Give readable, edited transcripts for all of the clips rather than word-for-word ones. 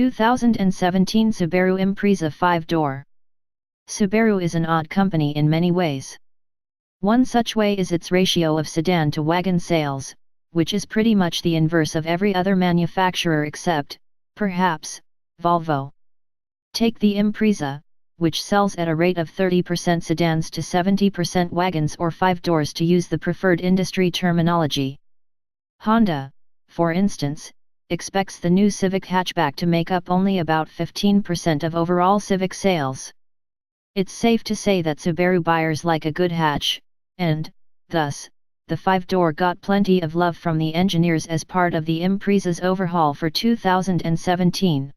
2017 Subaru Impreza 5-door. Subaru is an odd company in many ways. One such way is its ratio of sedan to wagon sales, which is pretty much the inverse of every other manufacturer except, perhaps, Volvo. Take the Impreza, which sells at a rate of 30% sedans to 70% wagons or 5 doors to use the preferred industry terminology. Honda, for instance, expects the new Civic hatchback to make up only about 15% of overall Civic sales. It's safe to say that Subaru buyers like a good hatch, and, thus, the 5-door got plenty of love from the engineers as part of the Impreza's overhaul for 2017.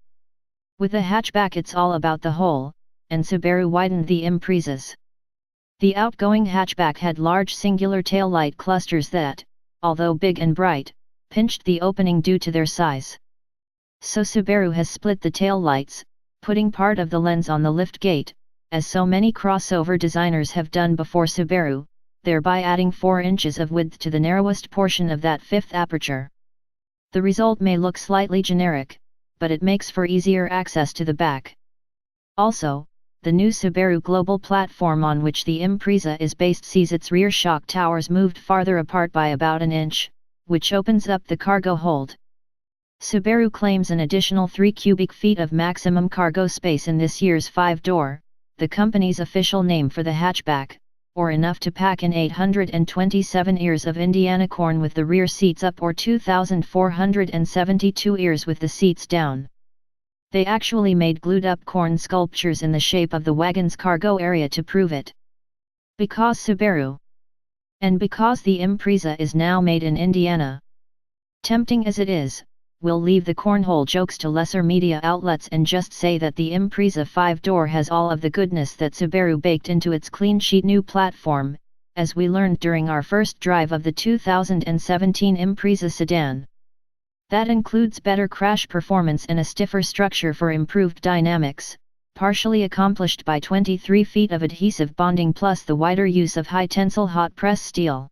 With the hatchback it's all about the whole, and Subaru widened the Imprezas. The outgoing hatchback had large singular taillight clusters that, although big and bright, pinched the opening due to their size. So Subaru has split the taillights, putting part of the lens on the liftgate, as so many crossover designers have done before Subaru, thereby adding 4 inches of width to the narrowest portion of that fifth aperture. The result may look slightly generic, but it makes for easier access to the back. Also, the new Subaru global platform on which the Impreza is based sees its rear shock towers moved farther apart by about an inch, which opens up the cargo hold. Subaru claims an additional 3 cubic feet of maximum cargo space in this year's 5-door, the company's official name for the hatchback, or enough to pack in 827 ears of Indiana corn with the rear seats up or 2,472 ears with the seats down. They actually made glued-up corn sculptures in the shape of the wagon's cargo area to prove it. Because Subaru. And because the Impreza is now made in Indiana. Tempting as it is, we'll leave the cornhole jokes to lesser media outlets and just say that the Impreza 5-door has all of the goodness that Subaru baked into its clean sheet new platform, as we learned during our first drive of the 2017 Impreza sedan. That includes better crash performance and a stiffer structure for improved dynamics, partially accomplished by 23 feet of adhesive bonding plus the wider use of high-tensile hot-press steel.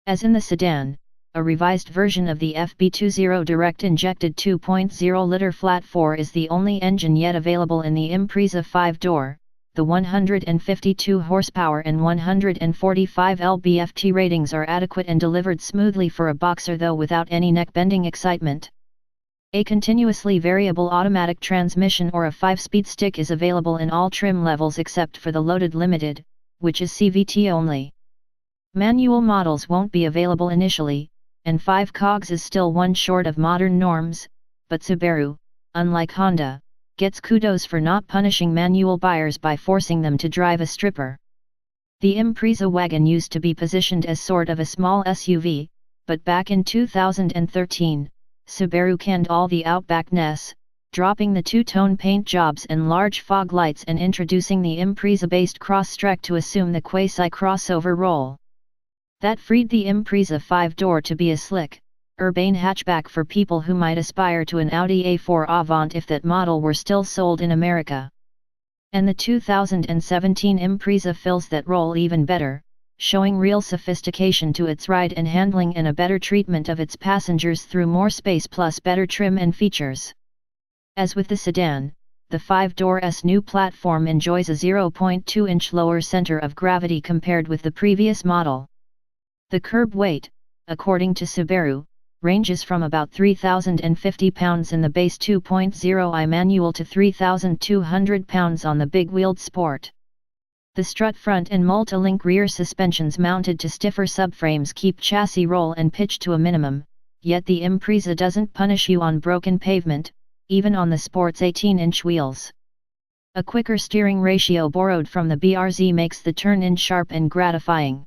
As in the sedan, a revised version of the FB20 direct-injected 2.0-liter flat-4 is the only engine yet available in the Impreza 5-door. The 152 horsepower and 145 lb-ft ratings are adequate and delivered smoothly for a boxer, though without any neck-bending excitement. A continuously variable automatic transmission or a 5-speed stick is available in all trim levels except for the loaded limited, which is CVT only. Manual models won't be available initially, and 5 cogs is still one short of modern norms, but Subaru, unlike Honda, gets kudos for not punishing manual buyers by forcing them to drive a stripper. The Impreza wagon used to be positioned as sort of a small SUV, but back in 2013, Subaru canned all the Outback-ness, dropping the two-tone paint jobs and large fog lights and introducing the Impreza-based Crosstrek to assume the quasi-crossover role. That freed the Impreza 5-door to be a slick, urbane hatchback for people who might aspire to an Audi A4 Avant if that model were still sold in America. And the 2017 Impreza fills that role even better, showing real sophistication to its ride and handling and a better treatment of its passengers through more space plus better trim and features. As with the sedan, the 5-door's new platform enjoys a 0.2-inch lower center of gravity compared with the previous model. The curb weight, according to Subaru, ranges from about 3,050 pounds in the base 2.0i manual to 3,200 pounds on the big-wheeled Sport. The strut front and multi-link rear suspensions mounted to stiffer subframes keep chassis roll and pitch to a minimum, yet the Impreza doesn't punish you on broken pavement, even on the Sport's 18-inch wheels. A quicker steering ratio borrowed from the BRZ makes the turn-in sharp and gratifying.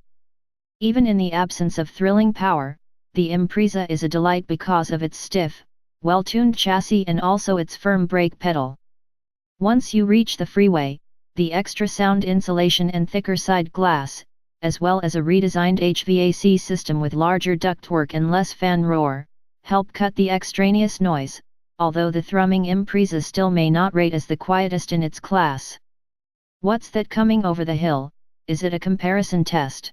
Even in the absence of thrilling power, the Impreza is a delight because of its stiff, well-tuned chassis and also its firm brake pedal. Once you reach the freeway, the extra sound insulation and thicker side glass, as well as a redesigned HVAC system with larger ductwork and less fan roar, help cut the extraneous noise, although the thrumming Impreza still may not rate as the quietest in its class. What's that coming over the hill? Is it a comparison test?